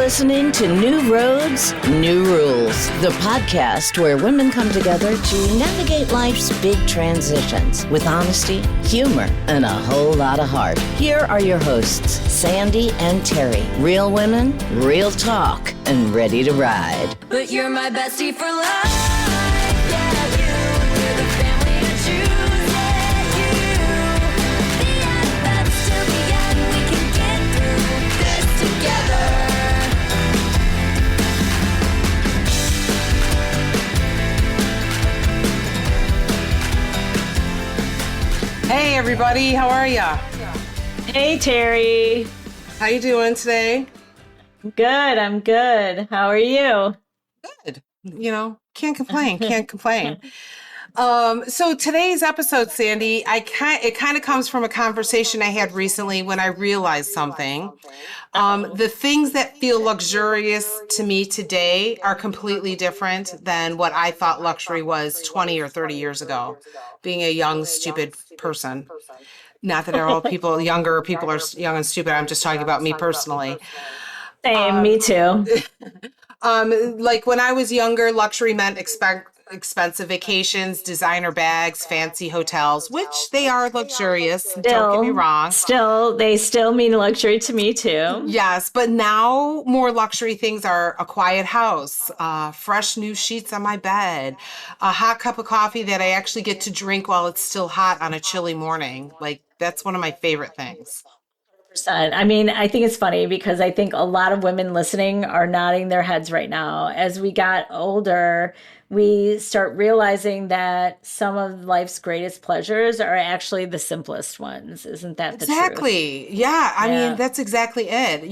listening to New Roads, New Rules, the podcast where women come together to navigate life's big transitions with honesty, humor, and a whole lot of heart. Here are your hosts, Sandi and Terri. Real women, real talk, and ready to ride. But you're my bestie for life. Yeah, you're the family to choose. Yeah, the best till the end. We can get through this together. Hey everybody, how are ya? Hey Terri. How you doing today? Good, I'm good. How are you? Good. Can't complain. So today's episode, Sandi, it kind of comes from a conversation I had recently when I realized something. The things that feel luxurious to me today are completely different than what I thought luxury was 20 or 30 years ago, being a young, stupid person. Not that all people, younger people are young and stupid. I'm just talking about me personally. Same, me too. Like when I was younger, luxury meant expensive vacations, designer bags, fancy hotels, which they are luxurious. Don't get me wrong. They still mean luxury to me too. Yes, but now more luxury things are a quiet house, fresh new sheets on my bed, a hot cup of coffee that I actually get to drink while it's still hot on a chilly morning. Like that's one of my favorite things. I mean, I think it's funny because I think a lot of women listening are nodding their heads right now. As we got older, we start realizing that some of life's greatest pleasures are actually the simplest ones. Isn't that the truth? Exactly. Yeah. I mean, that's exactly it,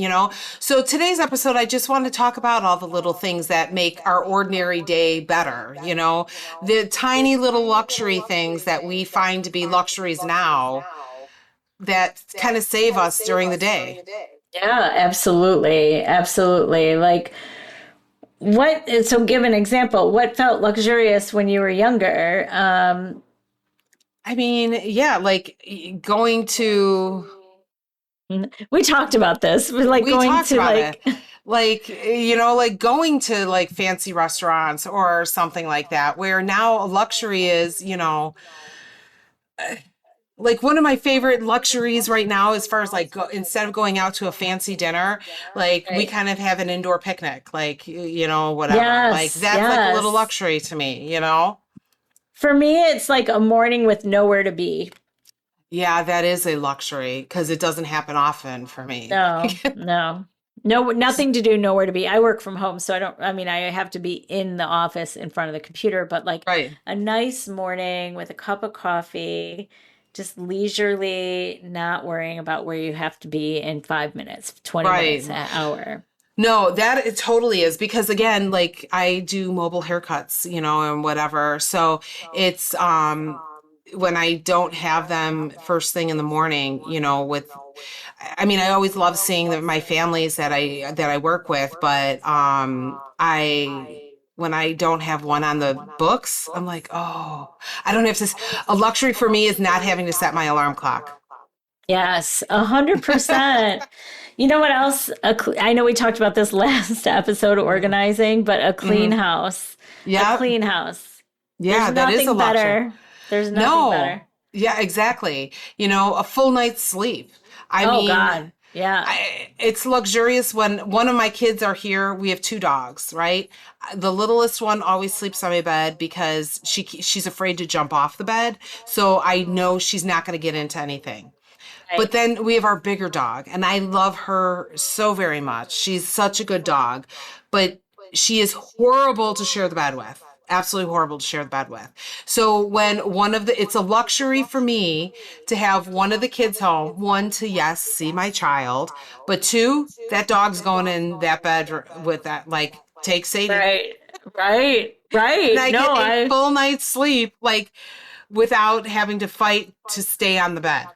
So today's episode, I just want to talk about all the little things that make our ordinary day better, the tiny little luxury things that we find to be luxuries now that kind of save us during the day. Yeah, absolutely. Absolutely. Like so give an example, what felt luxurious when you were younger? I mean, yeah, like going to... We talked about this. Like going to like going to like fancy restaurants or something like that, where now luxury is, like one of my favorite luxuries right now, as far as like instead of going out to a fancy dinner, like we kind of have an indoor picnic, like, whatever. Yes, like that's like a little luxury to me, For me, it's like a morning with nowhere to be. Yeah, that is a luxury because it doesn't happen often for me. No, nothing to do, nowhere to be. I work from home, so I have to be in the office in front of the computer, but like a nice morning with a cup of coffee, just leisurely, not worrying about where you have to be in 5 minutes, 20 minutes, an hour. No, that it totally is because again, like I do mobile haircuts, and whatever. So it's when I don't have them first thing in the morning, I always love seeing my families that I work with, but when I don't have one on the books, I'm like, oh, I don't have to. A luxury for me is not having to set my alarm clock. Yes, 100%. You know what else? I know we talked about this last episode, organizing, but a clean house. Yeah. A clean house. Yeah, that is a luxury. Better. There's nothing better. Yeah, exactly. A full night's sleep. God. Yeah. It's luxurious when one of my kids are here. We have 2 dogs, right? The littlest one always sleeps on my bed because she's afraid to jump off the bed. So I know she's not going to get into anything. Right. But then we have our bigger dog, and I love her so very much. She's such a good dog, but she is horrible to share the bed with. Absolutely horrible to share the bed with. So when it's a luxury for me to have one of the kids home, one to, yes, see my child, but 2, that dog's going in that bed with that, like, take Sadie. Right. And I get a full night's sleep, like, without having to fight to stay on the bed.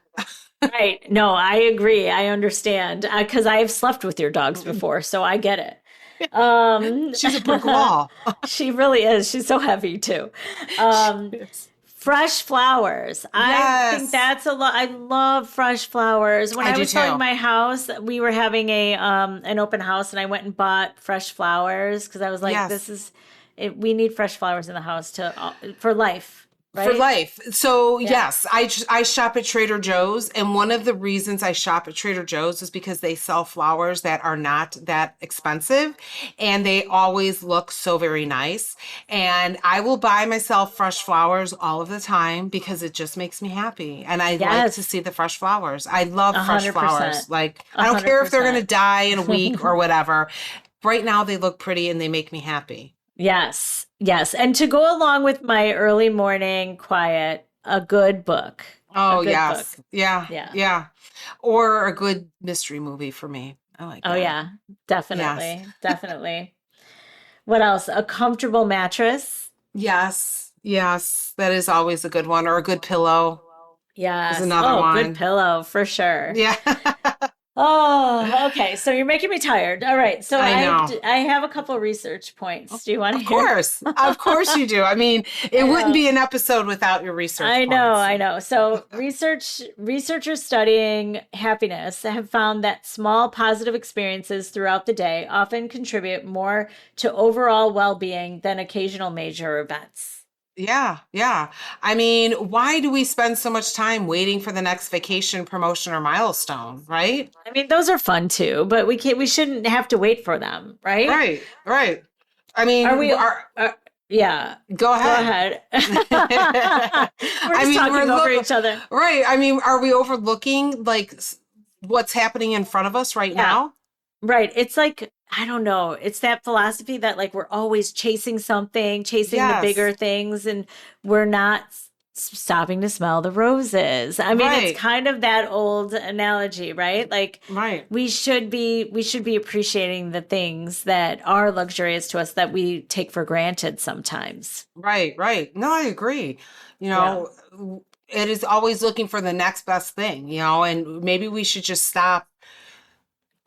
Right. No, I agree. I understand. Because I have slept with your dogs before, so I get it. She's a brick wall. She really is. She's so heavy too. Fresh flowers. I think that's a lot. I love fresh flowers. When I was selling my house, we were having an open house, and I went and bought fresh flowers because I was like, "This is it. We need fresh flowers in the house for life." Right? For life. So yes, I shop at Trader Joe's, and one of the reasons I shop at Trader Joe's is because they sell flowers that are not that expensive, and they always look so very nice. And I will buy myself fresh flowers all of the time because it just makes me happy, and I like to see the fresh flowers. I love fresh 100%. flowers. Like, I don't care if they're going to die in a week or whatever. Right now they look pretty and they make me happy. Yes. Yes. And to go along with my early morning quiet, a good book. Oh, yes. Book. Yeah. Or a good mystery movie for me. I like that. Oh, yeah. Definitely. Yes. Definitely. What else? A comfortable mattress. Yes. That is always a good one. Or a good pillow. Yes. Is another one. Good pillow for sure. Yeah. Oh, okay. So you're making me tired. All right. So I have a couple research points. Do you want to hear? Of course you do. I mean, it wouldn't be an episode without your research points. I know. So researchers studying happiness have found that small positive experiences throughout the day often contribute more to overall well-being than occasional major events. Yeah. I mean, why do we spend so much time waiting for the next vacation, promotion, or milestone, right? I mean, those are fun too, but we shouldn't have to wait for them, right? Right. I mean, yeah. Go ahead. We're just talking over each other. Right. I mean, are we overlooking like what's happening in front of us right now? Right. It's like, I don't know. It's that philosophy that like we're always chasing something, the bigger things, and we're not stopping to smell the roses. I mean, it's kind of that old analogy, right? Like, we should be appreciating the things that are luxurious to us that we take for granted sometimes. Right. No, I agree. You know, it is always looking for the next best thing, you know, and maybe we should just stop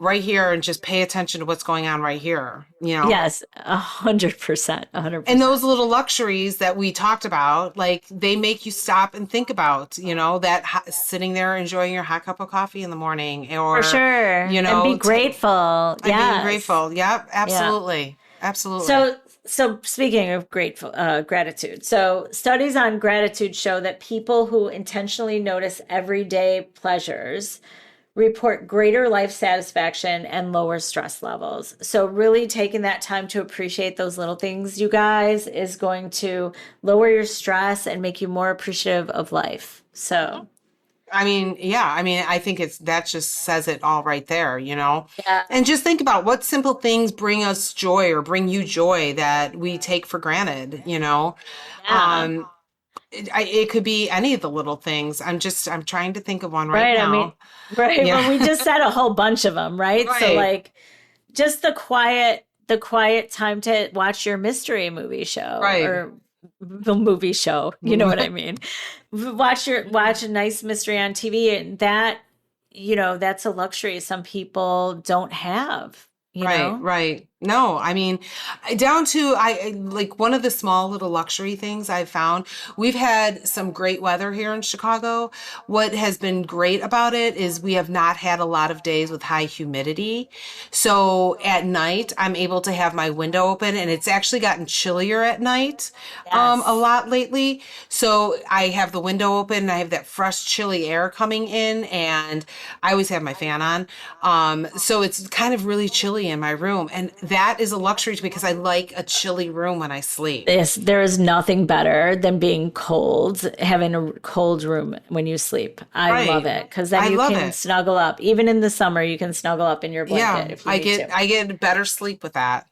right here and just pay attention to what's going on right here, you know? Yes, 100%. And those little luxuries that we talked about, like they make you stop and think about, you know, that sitting there enjoying your hot cup of coffee in the morning, or for sure, you know, and be grateful. Being grateful. Yep, absolutely. Yeah. Absolutely. So speaking of gratitude, so studies on gratitude show that people who intentionally notice everyday pleasures report greater life satisfaction and lower stress levels. So really taking that time to appreciate those little things, you guys, is going to lower your stress and make you more appreciative of life. So I mean, I think that just says it all right there, you know? Yeah. And just think about what simple things bring us joy or bring you joy that we take for granted, you know? Yeah. It could be any of the little things. I'm trying to think of one right now. I mean, yeah. Well, we just said a whole bunch of them, right? So like just the quiet time to watch your mystery movie show, or the movie show. You know what I mean? Watch a nice mystery on TV, and that, you know, that's a luxury some people don't have. You know? Right. No, I mean, down to like one of the small little luxury things I've found. We've had some great weather here in Chicago. What has been great about it is we have not had a lot of days with high humidity. So at night, I'm able to have my window open, and it's actually gotten chillier at night a lot lately. So I have the window open and I have that fresh, chilly air coming in, and I always have my fan on. So it's kind of really chilly in my room, and that is a luxury to me because I like a chilly room when I sleep. Yes, there is nothing better than being cold, having a cold room when you sleep. I love it because then you can snuggle up. Even in the summer, you can snuggle up in your blanket if you need to. I get better sleep with that.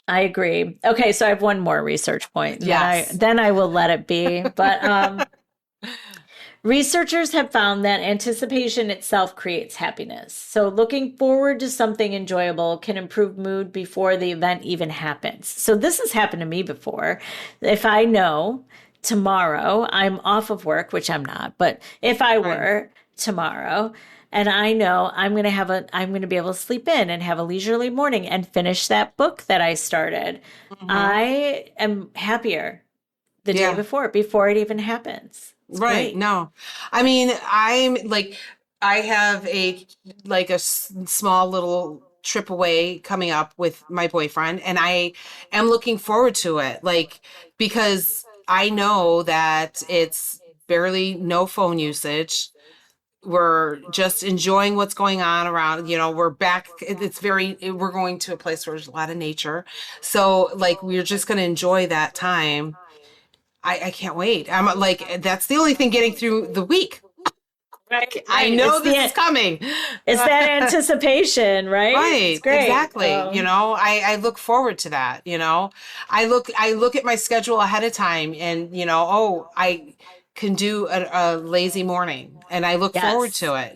I agree. Okay, so I have one more research point. Yes. Then I will let it be. But researchers have found that anticipation itself creates happiness. So looking forward to something enjoyable can improve mood before the event even happens. So this has happened to me before. If I know tomorrow I'm off of work, which I'm not, but if I were tomorrow, and I know I'm going to be able to sleep in and have a leisurely morning and finish that book that I started, I am happier the day before it even happens. It's right. great. No, I mean, I have a small little trip away coming up with my boyfriend, and I am looking forward to it. Like, because I know that it's barely no phone usage. We're just enjoying what's going on around, we're back. We're going to a place where there's a lot of nature. So like, we're just going to enjoy that time. I can't wait. I'm like, that's the only thing getting through the week. Right. I know this is coming. It's that anticipation, right? Right. It's great. Exactly. I look forward to that. I look at my schedule ahead of time, and I can do a lazy morning, and I look forward to it.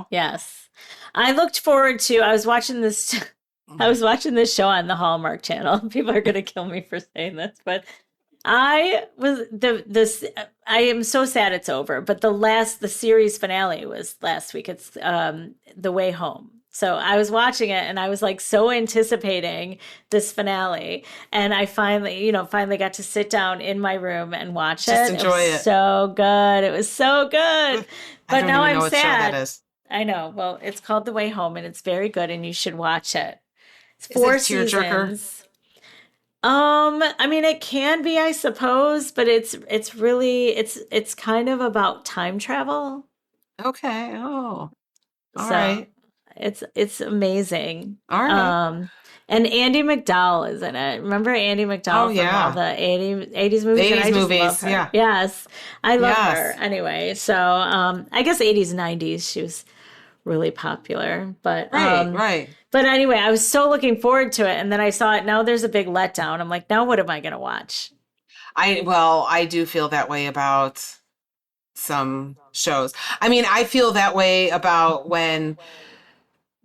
Yes. I looked forward to, I was watching this show on the Hallmark Channel. People are going to kill me for saying this, but I am so sad it's over, but the series finale was last week. It's The Way Home. So I was watching it, and I was like so anticipating this finale, and I finally got to sit down in my room and watch Just it. Enjoy it. So good. It was so good. But now I'm sad. What show that is. I know. Well, it's called The Way Home, and it's very good, and you should watch it. It's Is 4 it tearjerker? seasons. I mean, it can be, I suppose, but it's really kind of about time travel. Okay. Oh, all So right. it's amazing. All right. And Andy McDowell is in it. Remember Andy McDowell from all the 80s movies? 80s I just movies, love her. yeah. Yes, I love Yes. her. Anyway, so I guess 80s, 90s, she was really popular. But Right. But anyway, I was so looking forward to it, and then I saw it. Now there's a big letdown. I'm like, now what am I going to watch? I do feel that way about some shows. I mean, I feel that way about when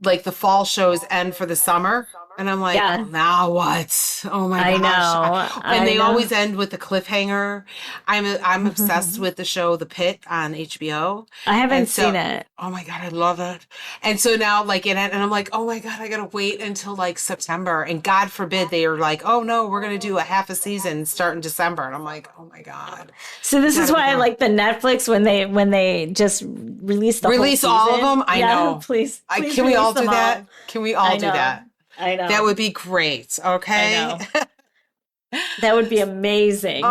like the fall shows end for the summer, and I'm like, now what? Oh my gosh. And they always end with the cliffhanger. I'm obsessed with the show The Pit on HBO. I haven't seen it. Oh my God, I love it. And so now and I'm like, oh my God, I gotta wait until like September. And God forbid they are like, oh no, we're gonna do a half a season start in December. And I'm like, oh my God. So this is why I like the Netflix when they just release whole season. All of them. I know. Please can we all do that? Can we all do that? I know. That would be great. Okay. I know. That would be amazing.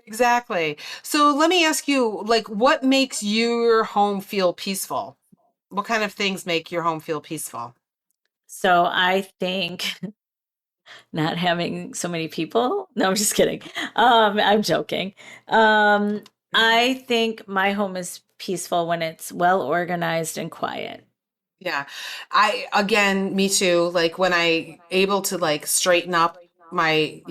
Exactly. So let me ask you, like, what makes your home feel peaceful? What kind of things make your home feel peaceful? So I think not having so many people. No, I'm just kidding. I'm joking. I think my home is peaceful when it's well organized and quiet. Yeah. Me too. Like when I able to like straighten up my,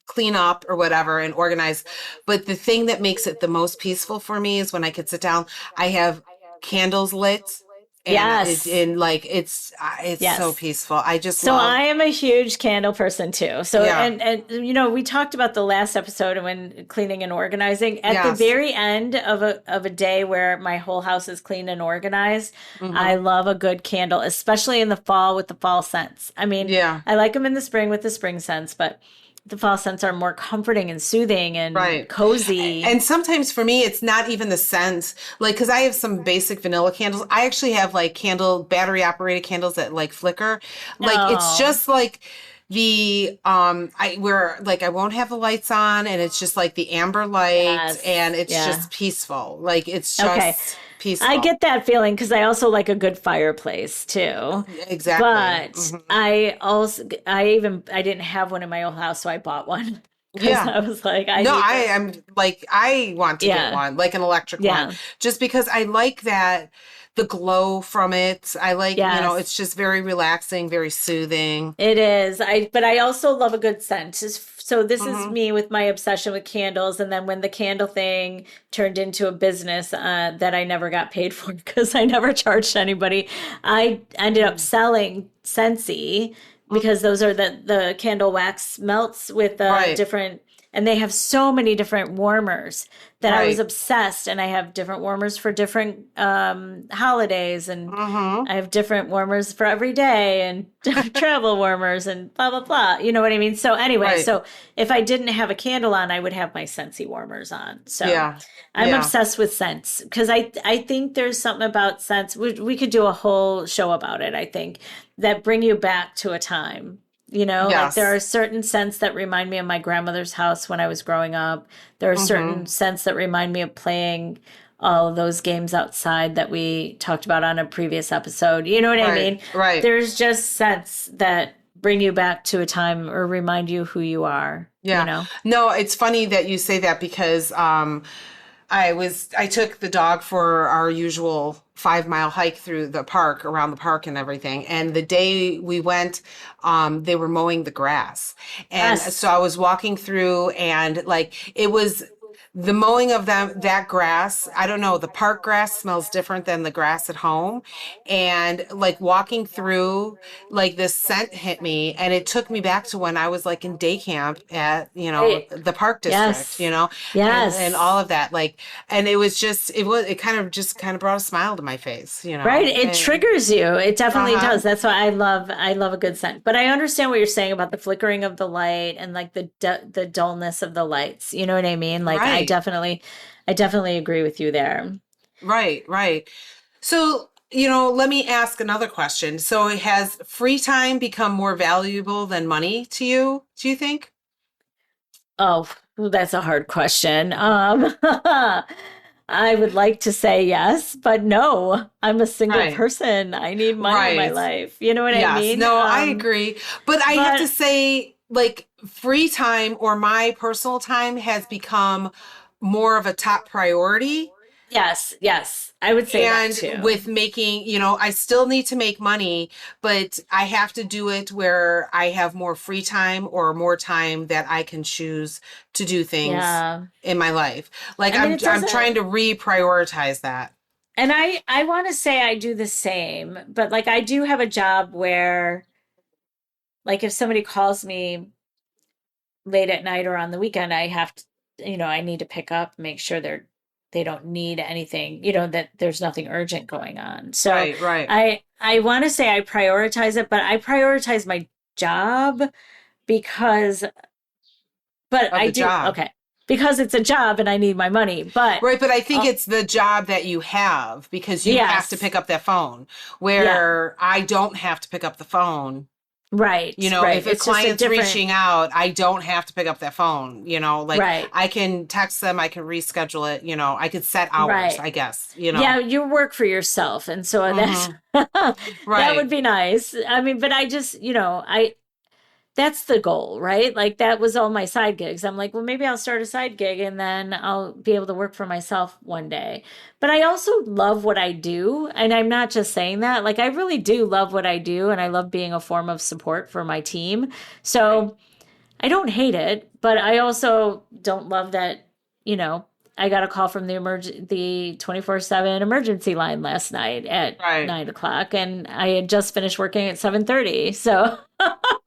clean up or whatever and organize. But the thing that makes it the most peaceful for me is when I could sit down, I have candles lit. And it's so peaceful. I am a huge candle person too. So, and we talked about the last episode when cleaning and organizing at the very end of a day where my whole house is clean and organized. Mm-hmm. I love a good candle, especially in the fall with the fall scents. I mean, I like them in the spring with the spring scents, but the fall scents are more comforting and soothing and cozy. And sometimes for me, it's not even the scent. Like, because I have some basic vanilla candles. I actually have like battery operated candles that like flicker. Like, it's just like I won't have the lights on, and it's just like the amber light, and it's just peaceful. Like, it's just peaceful. I get that feeling because I also like a good fireplace too. Exactly. But I didn't have one in my old house, so I bought one. Yeah. I was like, I want to get one, like an electric one, just because I like that. The glow from it. I like, it's just very relaxing, very soothing. It is. But I also love a good scent. So this is me with my obsession with candles. And then when the candle thing turned into a business that I never got paid for because I never charged anybody, I ended up selling Scentsy because those are the candle wax melts with different and they have so many different warmers that I was Right. obsessed. And I have different warmers for different holidays, and I have different warmers for every day, and travel warmers, and blah blah blah. You know what I mean? So anyway, Right. so if I didn't have a candle on, I would have my Scentsy warmers on. So Yeah. I'm Yeah. obsessed with scents because I think there's something about scents. We could do a whole show about it, I think, that bring you back to a time. You know, like there Yes. are certain scents that remind me of my grandmother's house when I was growing up. There are certain scents that remind me of playing all of those games outside that we talked about on a previous episode. You know what I Right. mean? Right. There's just scents that bring you back to a time or remind you who you are, you Yeah. know? No, it's funny that you say that because I took the dog for our usual 5 mile hike through the park, around the park and everything. And the day we went, they were mowing the grass. And so Yes. I was walking through, and like it was the mowing of that grass. I don't know, the park grass smells different than the grass at home. And like walking through, like this scent hit me, and it took me back to when I was like in day camp at, Right. the park district, Yes. and all Yes. of that. Like, and it kind of brought a smile to my face, Right. It and triggers you. It definitely uh-huh. does. That's why I love a good scent. But I understand what you're saying about the flickering of the light and like the dullness of the lights. You know what I mean? Like Right. I definitely agree with you there. Right, right. So, let me ask another question. So, has free time become more valuable than money to you, do you think? Oh, well, that's a hard question. I would like to say yes, but no. I'm a single Right. person. I need money in my Right. life. You know what I Yes. mean? No, I agree. But I have to But say, like, free time or my personal time has become more of a top priority. yes, yes, I would say that And too. with making, I still need to make money, but I have to do it where I have more free time or more time that I can choose to do things Yeah. in my life. Like I mean, I'm trying to reprioritize that. and I want to say I do the same, but like I do have a job where like if somebody calls me late at night or on the weekend, I have to, I need to pick up, make sure they don't need anything, that there's nothing urgent going on. So Right, right. I want to say I prioritize it, but I prioritize my job because but Of I the do job. okay. Because it's a job and I need my money. But Right, but I think uh, it's the job that you have because you have to yes. pick up that phone Yeah. where I don't have to pick up the phone. Right, right. If a It's just a client's different reaching out, I don't have to pick up that phone. Like right. I can text them, I can reschedule it, I could set hours, Right. I guess, Yeah, you work for yourself, and so that's hmm that would Right. be nice. I mean, but I just, I that's the goal, right? Like that was all my side gigs. I'm like, well, maybe I'll start a side gig and then I'll be able to work for myself one day. But I also love what I do, and I'm not just saying that. Like I really do love what I do, and I love being a form of support for my team. Right. So I don't hate it, but I also don't love that, you know, I got a call from the 24/7 emergency line last night at Right. 9 o'clock, and I had just finished working at 7:30. So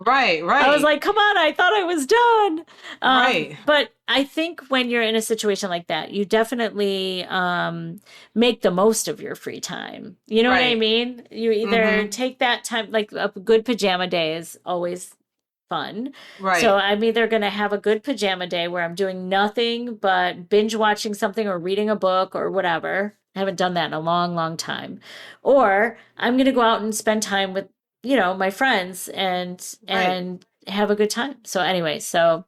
Right. I was Right. like, come on, I thought I was done. Right. But I think when you're in a situation like that, you definitely make the most of your free time. You know what I Right. mean? You either hmm take that time, like a good pajama day is always fun. So Right. I'm either going to have a good pajama day where I'm doing nothing but binge watching something or reading a book or whatever. I haven't done that in a long, long time. Or I'm going to go out and spend time with, my friends Right. and have a good time. So anyway, so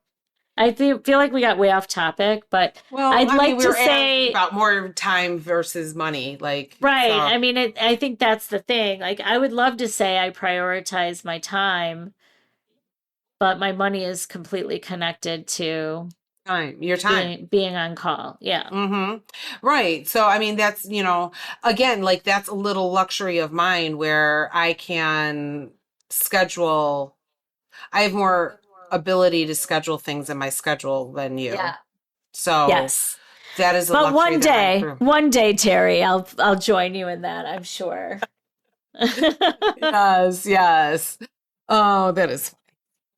I feel like we got way off topic, but Well, I'd I mean, like we to were asking say about more time versus money, like, right. so. I mean, I think that's the thing. Like I would love to say I prioritize my time, but my money is completely connected to Your time. being on call. Yeah. Mm-hmm. Right. So, I mean, that's, again, like that's a little luxury of mine where I can schedule, I have more ability to schedule things in my schedule than you. Yeah. So Yes. that is a But luxury that I accrue. one day, Terry, I'll join you in that, I'm sure. Yes, yes. Oh, that is,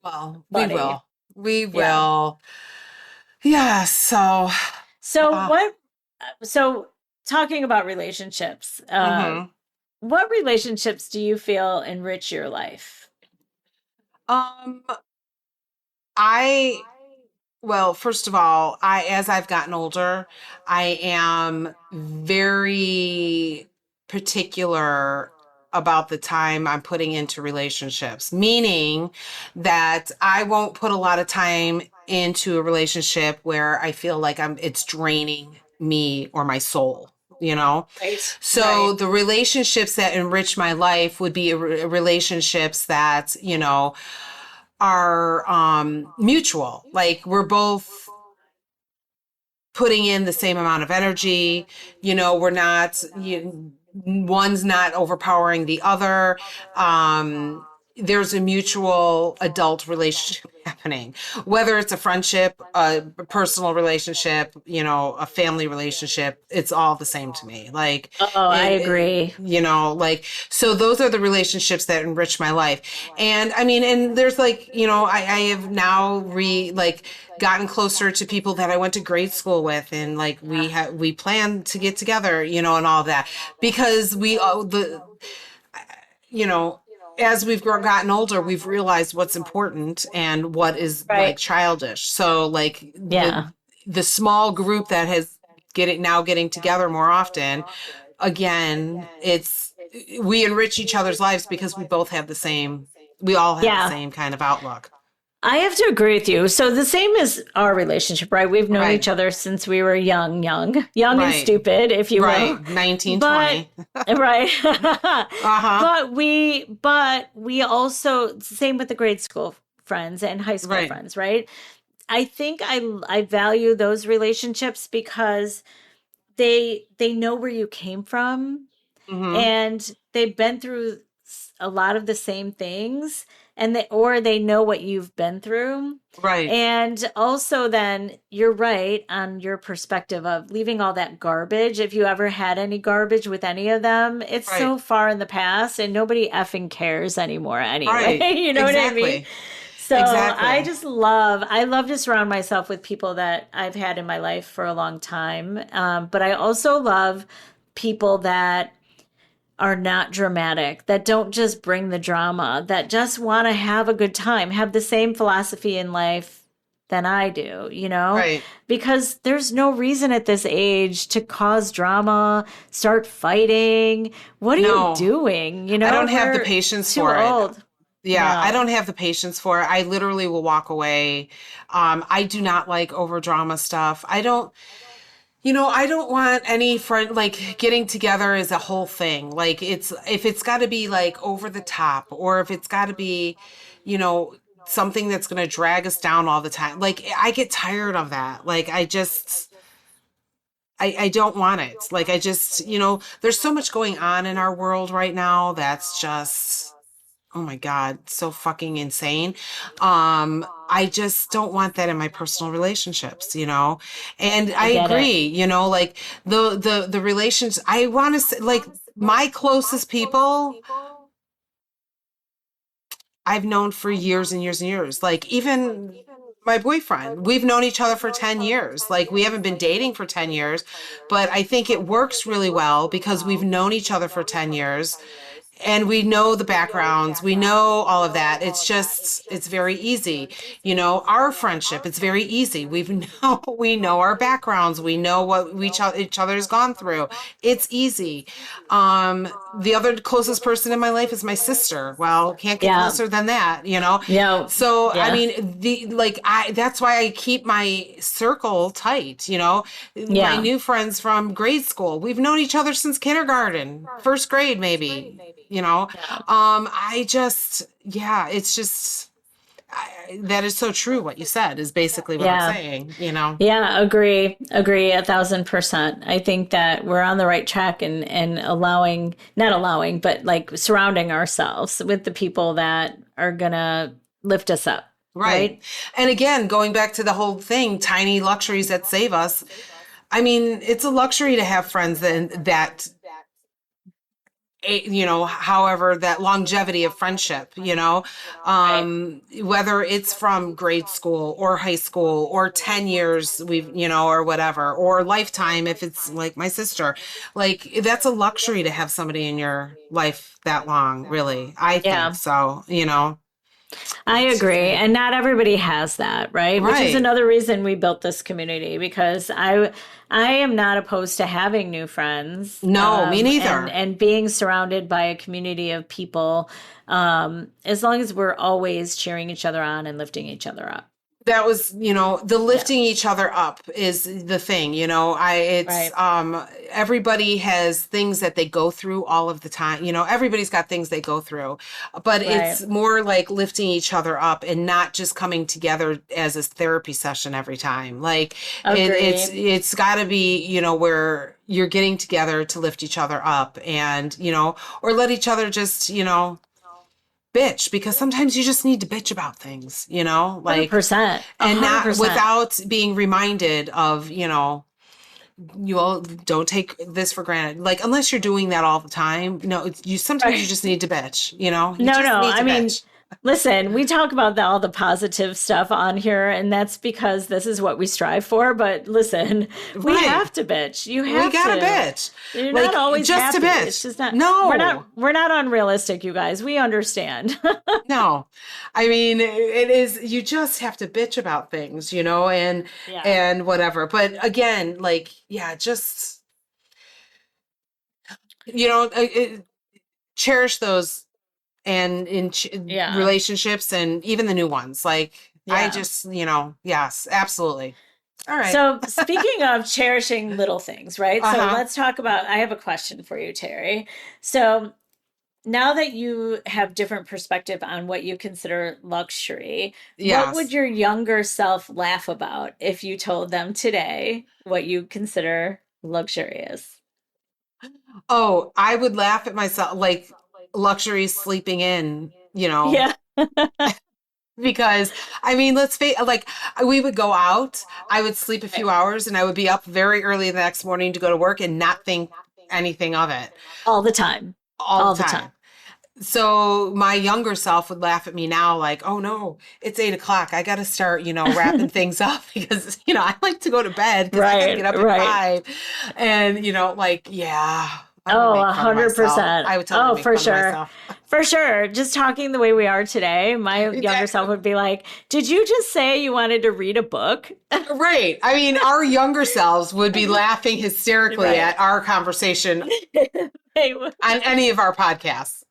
well, we Funny. will. We Yeah. will. Yeah. So, So so talking about relationships, mhm. what relationships do you feel enrich your life? um, I, well, first of all, as I've gotten older, I am very particular about the time I'm putting into relationships, meaning that I won't put a lot of time into a relationship where I feel like it's draining me or my soul, you know? Right. So the relationships that enrich my life would be relationships that, are mutual. Like we're both putting in the same amount of energy. We're not, one's not overpowering the other. There's a mutual adult relationship happening, whether it's a friendship, a personal relationship, a family relationship. It's all the same to me. Like, Oh, I agree. like, so those are the relationships that enrich my life. And I mean, and there's like, I have now gotten closer to people that I went to grade school with, and like we plan to get together, and all that, because you know as we've gotten older, we've realized what's important and what is like Right. childish. So like Yeah. the small group that has getting together more often, again, we enrich each other's lives because we all have the Yeah. same kind of outlook. I have to agree with you. So the same as our relationship, right? We've known Right. each other since we were young and Right. stupid, if you Right. will. 1920. But right. Uh-huh. But we also, same with the grade school friends and high school Right. friends, right? I think I value those relationships because they know where you came from, Mm-hmm. and they've been through a lot of the same things, and they know what you've been through. Right. And also, then you're right on your perspective of leaving all that garbage. If you ever had any garbage with any of them, it's Right. so far in the past and nobody effing cares anymore anyway. Right. You know what I mean? Exactly. So Exactly. I love to surround myself with people that I've had in my life for a long time. But I also love people that are not dramatic, that don't just bring the drama, that just want to have a good time, have the same philosophy in life than I do, Right. because there's no reason at this age to cause drama, start fighting. What are you No, doing? I don't have the We're patience too for it. old. Yeah, I No. don't have the patience for it. I literally will walk away. I do not like over drama stuff. I don't want any friend like getting together as a whole thing. Like if it's got to be like over the top, or if it's got to be, you know, something that's going to drag us down all the time. Like I get tired of that. Like I don't want it. Like I just, there's so much going on in our world right now that's just, oh my God, so fucking insane. I just don't want that in my personal relationships. And I I get it. agree, like the relations, I want to say, like my closest people I've known for years and years and years. Like even my boyfriend, we've known each other for 10 years. Like we haven't been dating for 10 years, but I think it works really well because we've known each other for 10 years, and we know the backgrounds, we know all of that. It's very easy. Our friendship, it's very easy. We know our backgrounds, we know what each other's gone through. It's easy. The other closest person in my life is my sister. Well, can't get Yeah. closer than that. No. So I Yeah. mean, that's why I keep my circle tight. My Yeah. new friends from grade school, we've known each other since kindergarten, first grade maybe. Yeah. It's just, that is so true. What you said is basically what I'm Yeah. saying. Yeah, agree 1,000%. I think that we're on the right track, and not allowing, but like surrounding ourselves with the people that are gonna lift us up, Right. right? And again, going back to the whole thing, tiny luxuries that save us. I mean, it's a luxury to have friends that however, that longevity of friendship, Right. whether it's from grade school or high school or 10 years, or whatever, or lifetime, if it's like my sister, like that's a luxury to have somebody in your life that long, really. I think Yeah. so, I it's just agree. like, And not everybody has that, right? Which is right. another reason we built this community because I am not opposed to having new friends No, me and neither. being surrounded by a community of people as long as we're always cheering each other on and lifting each other up. That was, the Yeah. lifting each other up is the thing, it's Right. everybody has things that they go through all of the time. Everybody's got things they go through, but Right. it's more like lifting each other up and not just coming together as a therapy session every time. Like Agree. it's got to be, where you're getting together to lift each other up and, or let each other just, bitch, because sometimes you just need to bitch about things, like 100%. and not 100%. without being reminded of, you all don't take this for granted. Like, unless you're doing that all the time, you sometimes you Right. just need to bitch, you No, just no. need I to mean, bitch. listen, we talk about all the positive stuff on here, and that's because this is what we strive for. But listen, we Right. have to bitch. You We have gotta to. bitch. You're not Like, always just to happy. It's bitch. just not. No. We're not unrealistic, you guys. We understand. No. I mean, it is, you just have to bitch about things, and Yeah. whatever. But again, like, yeah, just, cherish those and Yeah. relationships and even the new ones. Like, I Yeah. just, yes, absolutely. All right. So, speaking of cherishing little things, right? So, Uh-huh. let's talk about. I have a question for you, Terry. So, now that you have different perspective on what you consider luxury, what would Yes. your younger self laugh about if you told them today what you consider luxurious? Oh, I would laugh at myself, like luxury sleeping in, Yeah. because I mean, let's face, like, we would go out, I would sleep a few Right. hours and I would be up very early the next morning to go to work and not think anything of it All the time. all the All the time. time. So my younger self would laugh at me now, like, oh no, it's 8 o'clock. I got to start, wrapping things up because, I like to go to bed because I got to Right. get up at Right. 5. And, like, yeah, I would Oh, make a fun of hundred myself. percent. I would totally Oh, make for fun of sure. myself. For sure. Just talking the way we are today, my younger self That- would be like, "Did you just say you wanted to read a book?" right. I mean, our younger selves would be laughing hysterically Right. at our conversation They would. on any of our podcasts.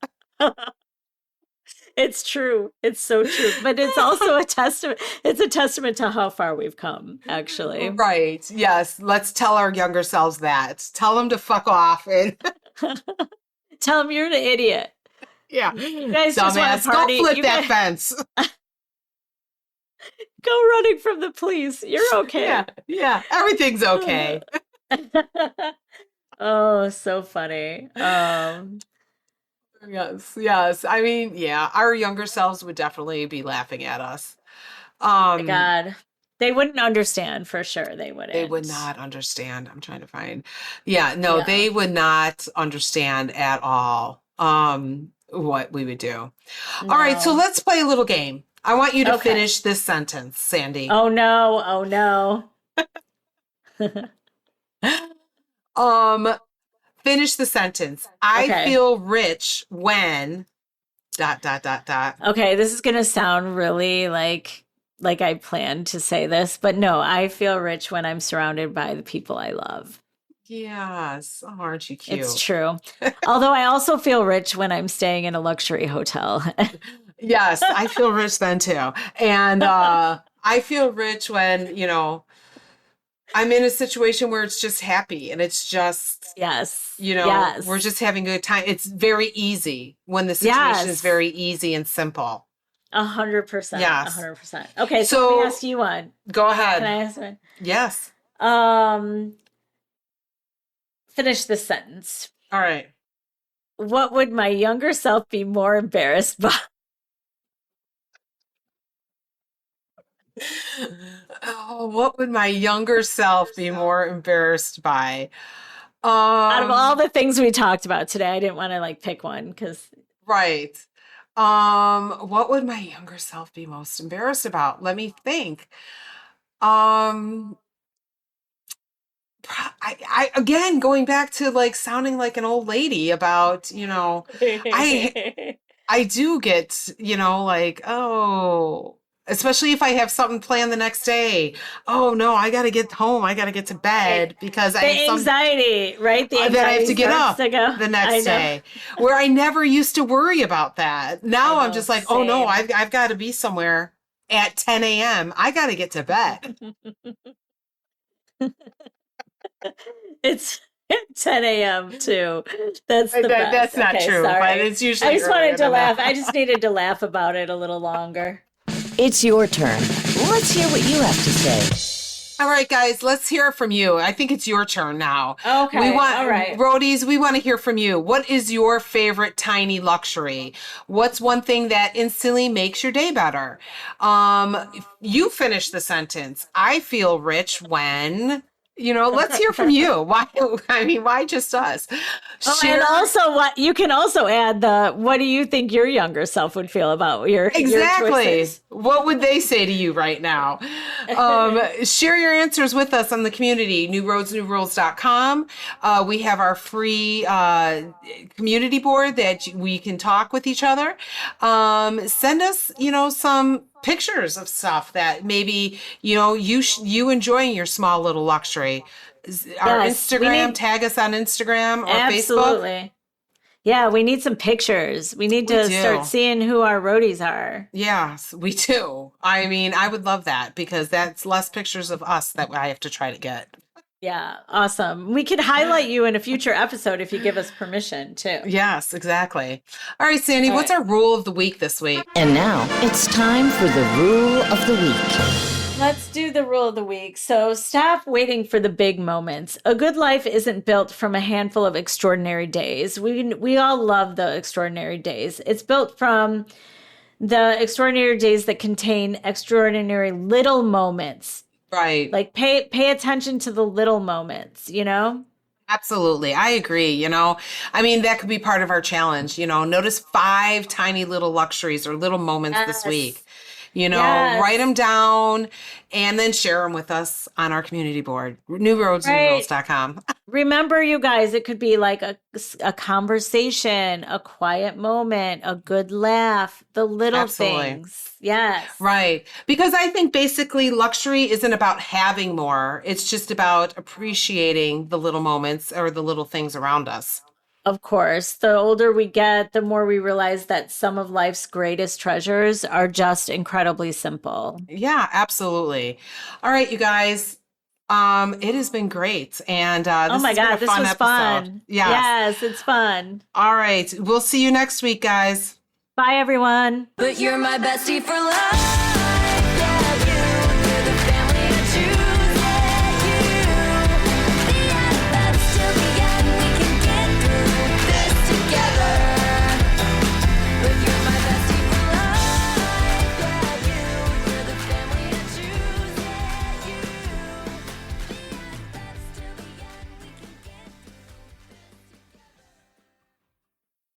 It's true. It's so true. But it's also a testament. It's a testament to how far we've come, actually. Right. Yes. Let's tell our younger selves that. Tell them to fuck off and Tell them you're an idiot. yeah. You guys just want to Dumbass, go party. flip You that guys fence. go running from the police. You're Yeah, okay. yeah, everything's okay. Oh, so funny. Yes, yes. I mean, yeah, our younger selves would definitely be laughing at us. My Um, God. They wouldn't understand for sure. They they would wouldn't. not understand. I'm trying to find. Yeah, no, Yeah. they would not understand at all what we would do. All right, so No. let's play a little game. I want you to Okay. finish this sentence, Sandy. Oh no. Oh no. Um, finish the sentence. I Okay. feel rich when dot dot dot dot. Okay, this is gonna sound really like I planned to say this, but no, I feel rich when I'm surrounded by the people I love. Yes. Oh, aren't you It's cute? true. Although I also feel rich when I'm staying in a luxury hotel. Yes, I feel rich then too. And I feel rich when, I'm in a situation where it's just happy and it's just, Yes. we're Yes. just having a good time. It's very easy when the situation is Yes. very easy and simple. 100%. Yes. 100%. Okay, so let me So ask you one. go Can I ahead. ask one? Yes. Um, finish this sentence. All right. What would my younger self be more embarrassed by? Oh, what would my younger self be more embarrassed by? Out of all the things we talked about today, I didn't want to like pick one because. Right. What would my younger self be most embarrassed about? Let me think. Um, I again going back to like sounding like an old lady about, I do get, like, oh, especially if I have something planned the next day. Oh no, I got to get home. I got to get to bed because I have anxiety, right? The anxiety that I have to get up to go. the next day, where I never used to worry about that. Now I'm just like, oh no, I've got to be somewhere at 10 a.m. I got to get to bed. It's 10 a.m. too. That's the best. That's not true, sorry. but it's usually. I just wanted to laugh. I just needed to laugh about it a little longer. It's your turn. Let's hear what you have to say. All right, guys, let's hear it from you. I think it's your turn now. Okay. All right. Roadies, we want to hear from you. What is your favorite tiny luxury? What's one thing that instantly makes your day better? You finish the sentence. I feel rich when... let's hear from you. Why just us? And also, what you can also add what do you think your younger self would feel about your choices? What would they say to you right now? Share your answers with us on the community, newroadsnewrules.com. We have our free community board that we can talk with each other. Send us, some pictures of stuff that maybe you enjoying your small little luxury. Our Instagram, tag us on Instagram or absolutely. Facebook. Yeah, we need some pictures. We need to start seeing who our roadies are. Yes, we do. I would love that because that's less pictures of us that I have to try to get. Yeah, awesome. We could highlight you in a future episode if you give us permission, too. Yes, exactly. All right, Sandy, what's our rule of the week this week? And now it's time for the rule of the week. Let's do the rule of the week. So stop waiting for the big moments. A good life isn't built from a handful of extraordinary days. We all love the extraordinary days. It's built from the extraordinary days that contain extraordinary little moments. Right. Like pay attention to the little moments, Absolutely. I agree. That could be part of our challenge. Notice 5 tiny little luxuries or little moments this week. Write them down and then share them with us on our community board, newroadsnewrules.com. Remember, you guys, it could be like a conversation, a quiet moment, a good laugh, the little things. Yes. Right. Because I think basically luxury isn't about having more. It's just about appreciating the little moments or the little things around us. Of course, the older we get, the more we realize that some of life's greatest treasures are just incredibly simple. Yeah, absolutely. All right, you guys. It has been great. And this has been a fun episode. Fun. Yes, it's fun. All right. We'll see you next week, guys. Bye, everyone. But you're my bestie for life.